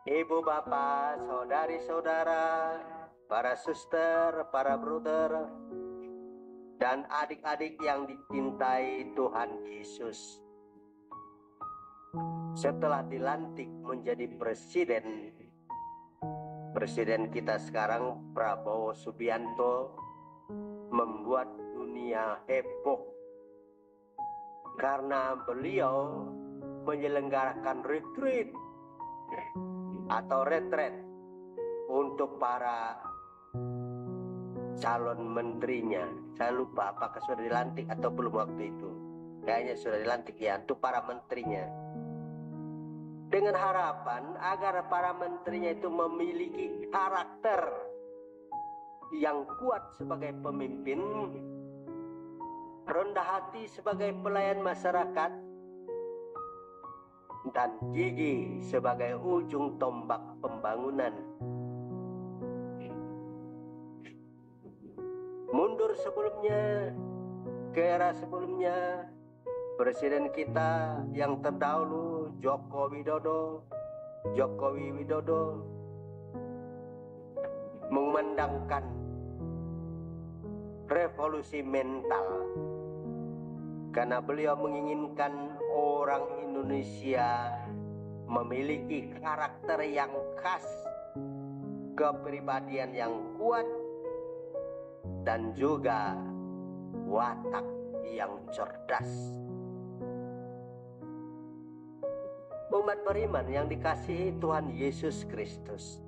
Ibu bapak, saudari-saudara, para suster, para brother, dan adik-adik yang dicintai Tuhan Yesus. Setelah dilantik menjadi presiden kita sekarang, Prabowo Subianto, membuat dunia heboh karena beliau menyelenggarakan retreat atau retret untuk para calon menterinya. Saya lupa apakah sudah dilantik atau belum waktu itu. Kayaknya sudah dilantik ya, untuk para menterinya. Dengan harapan agar para menterinya itu memiliki karakter yang kuat sebagai pemimpin, rendah hati sebagai pelayan masyarakat, dan gigih sebagai ujung tombak pembangunan. Mundur sebelumnya, ke era sebelumnya, presiden kita yang terdahulu Joko Widodo mengumandangkan revolusi mental karena beliau menginginkan orang Indonesia memiliki karakter yang khas, kepribadian yang kuat, dan juga watak yang cerdas. Umat beriman yang dikasihi Tuhan Yesus Kristus,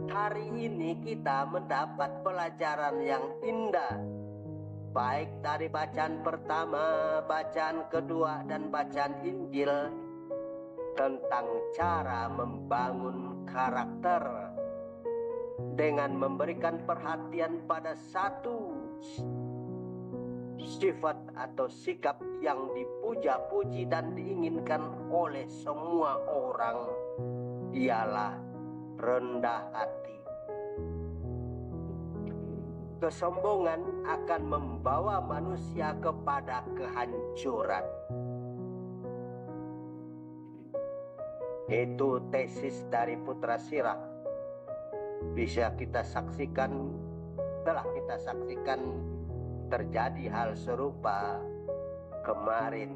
hari ini kita mendapat pelajaran yang indah, baik dari bacaan pertama, bacaan kedua, dan bacaan Injil, tentang cara membangun karakter dengan memberikan perhatian pada satu sifat atau sikap yang dipuja-puji dan diinginkan oleh semua orang, ialah rendah hati. Kesombongan akan membawa manusia kepada kehancuran. Itu tesis dari Putra Sirah. Bisa kita saksikan, telah kita saksikan terjadi hal serupa kemarin.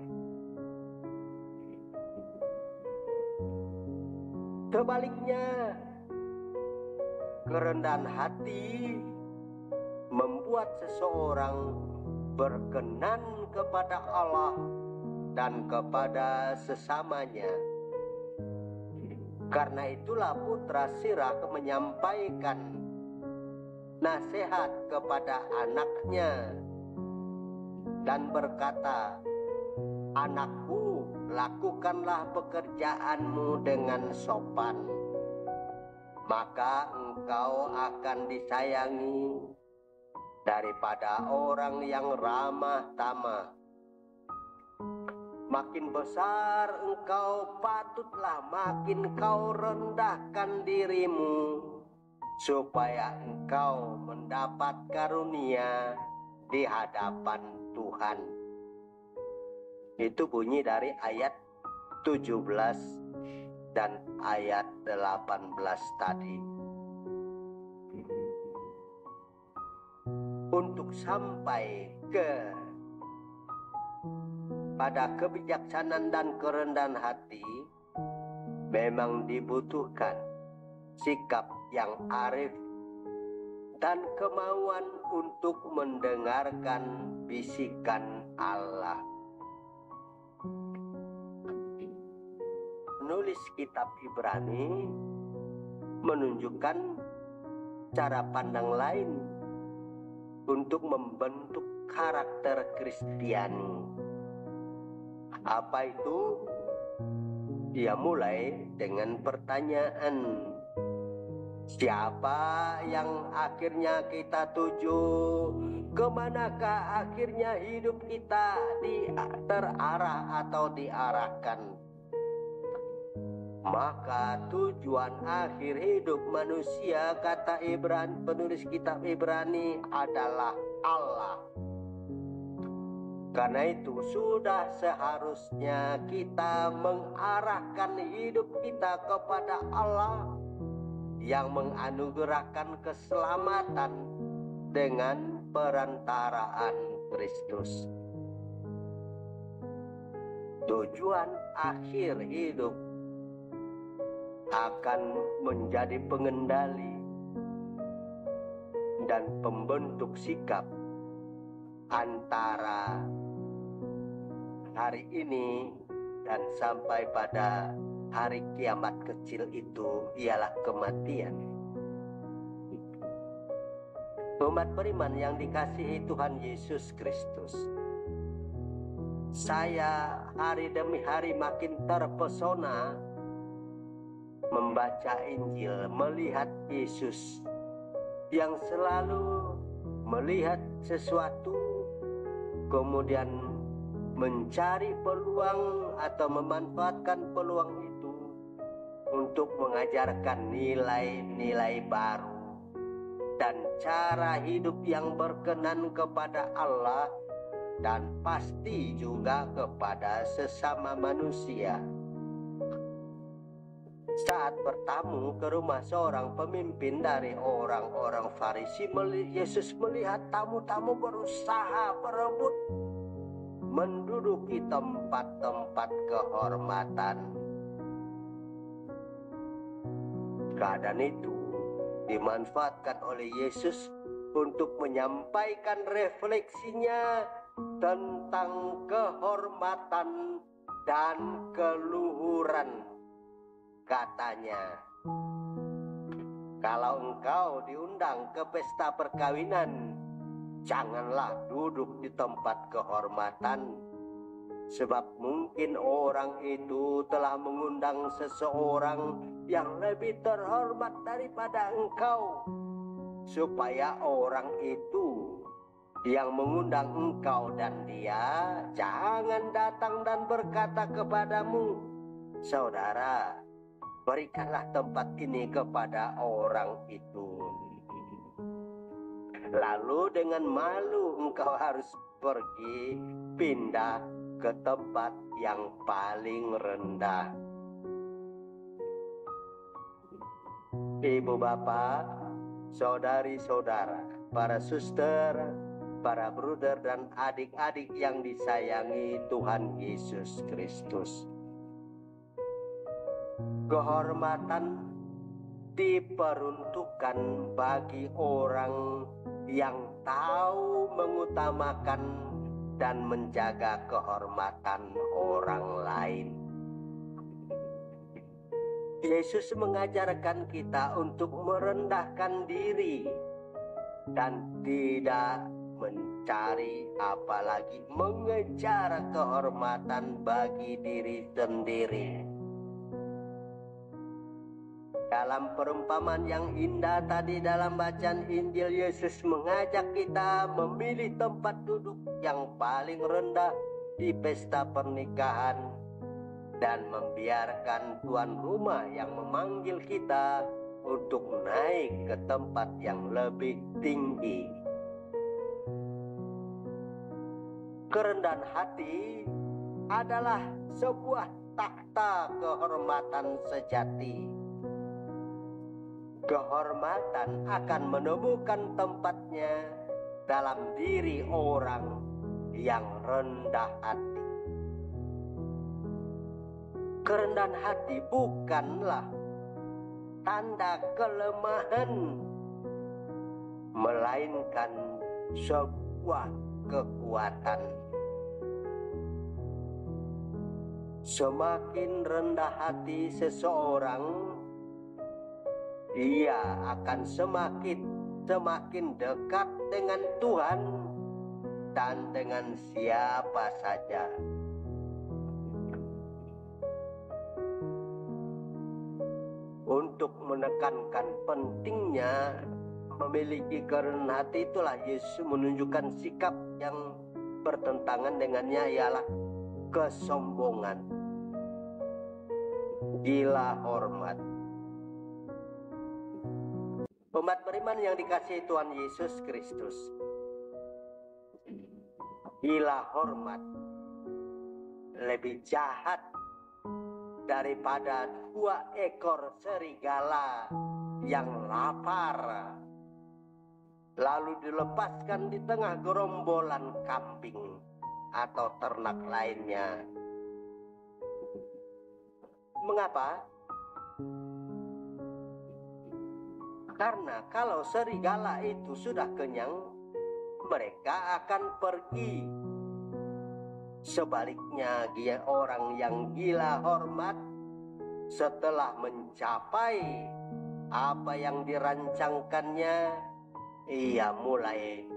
Sebaliknya, kerendahan hati membuat seseorang berkenan kepada Allah dan kepada sesamanya. Karena itulah Putra Sirah menyampaikan nasihat kepada anaknya dan berkata, "Anakku, lakukanlah pekerjaanmu dengan sopan, maka engkau akan disayangi daripada orang yang ramah tamah. Makin besar engkau, patutlah makin kau rendahkan dirimu, supaya engkau mendapat karunia di hadapan Tuhan." Itu bunyi dari ayat 17 dan ayat 18 tadi. Untuk sampai pada kebijaksanaan dan kerendahan hati, memang dibutuhkan sikap yang arif dan kemauan untuk mendengarkan bisikan Allah. Penulis kitab Ibrani menunjukkan cara pandang lain untuk membentuk karakter Kristiani. Apa itu? Dia mulai dengan pertanyaan, siapa yang akhirnya kita tuju? Kemanakah akhirnya hidup kita terarah atau diarahkan? Maka tujuan akhir hidup manusia, kata penulis kitab Ibrani, adalah Allah. Karena itu sudah seharusnya kita mengarahkan hidup kita kepada Allah yang menganugerahkan keselamatan dengan perantaraan Kristus. Tujuan akhir hidup akan menjadi pengendali dan pembentuk sikap antara hari ini dan sampai pada hari kiamat kecil itu ialah kematian. Umat beriman yang dikasihi Tuhan Yesus Kristus, saya hari demi hari makin terpesona membaca Injil, melihat Yesus yang selalu melihat sesuatu, kemudian mencari peluang atau memanfaatkan peluang itu untuk mengajarkan nilai-nilai baru dan cara hidup yang berkenan kepada Allah dan pasti juga kepada sesama manusia. Saat bertamu ke rumah seorang pemimpin dari orang-orang Farisi, Yesus melihat tamu-tamu berusaha berebut menduduki tempat-tempat kehormatan. Keadaan itu dimanfaatkan oleh Yesus untuk menyampaikan refleksinya tentang kehormatan dan keluhuran. Katanya, kalau engkau diundang ke pesta perkawinan, janganlah duduk di tempat kehormatan, sebab mungkin orang itu telah mengundang seseorang yang lebih terhormat daripada engkau, supaya orang itu yang mengundang engkau dan dia jangan datang dan berkata kepadamu, saudara, berikanlah tempat ini kepada orang itu. Lalu dengan malu engkau harus pergi pindah ke tempat yang paling rendah. Ibu bapak, saudari-saudara, para suster, para bruder dan adik-adik yang disayangi Tuhan Yesus Kristus, kehormatan diperuntukkan bagi orang yang tahu mengutamakan dan menjaga kehormatan orang lain. Yesus mengajarkan kita untuk merendahkan diri dan tidak mencari apalagi mengejar kehormatan bagi diri sendiri. Dalam perumpamaan yang indah tadi dalam bacaan Injil, Yesus mengajak kita memilih tempat duduk yang paling rendah di pesta pernikahan dan membiarkan tuan rumah yang memanggil kita untuk naik ke tempat yang lebih tinggi. Kerendahan hati adalah sebuah takhta kehormatan sejati. Kehormatan akan menemukan tempatnya dalam diri orang yang rendah hati. Kerendahan hati bukanlah tanda kelemahan, melainkan sebuah kekuatan. Semakin rendah hati seseorang, dia akan semakin dekat dengan Tuhan dan dengan siapa saja. Untuk menekankan pentingnya memiliki kerendahan hati, itulah Yesus menunjukkan sikap yang bertentangan dengannya, ialah kesombongan, gila hormat. Umat beriman yang dikasihi Tuhan Yesus Kristus, gila hormat lebih jahat daripada 2 ekor serigala yang lapar lalu dilepaskan di tengah gerombolan kambing atau ternak lainnya. Mengapa? Karena kalau serigala itu sudah kenyang, mereka akan pergi. Sebaliknya, dia orang yang gila hormat setelah mencapai apa yang dirancangkannya, ia mulai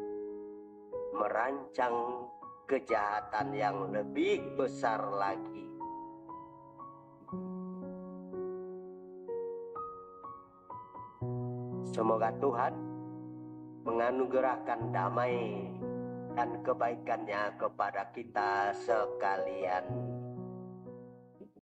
merancang kejahatan yang lebih besar lagi. Semoga Tuhan menganugerahkan damai dan kebaikannya kepada kita sekalian.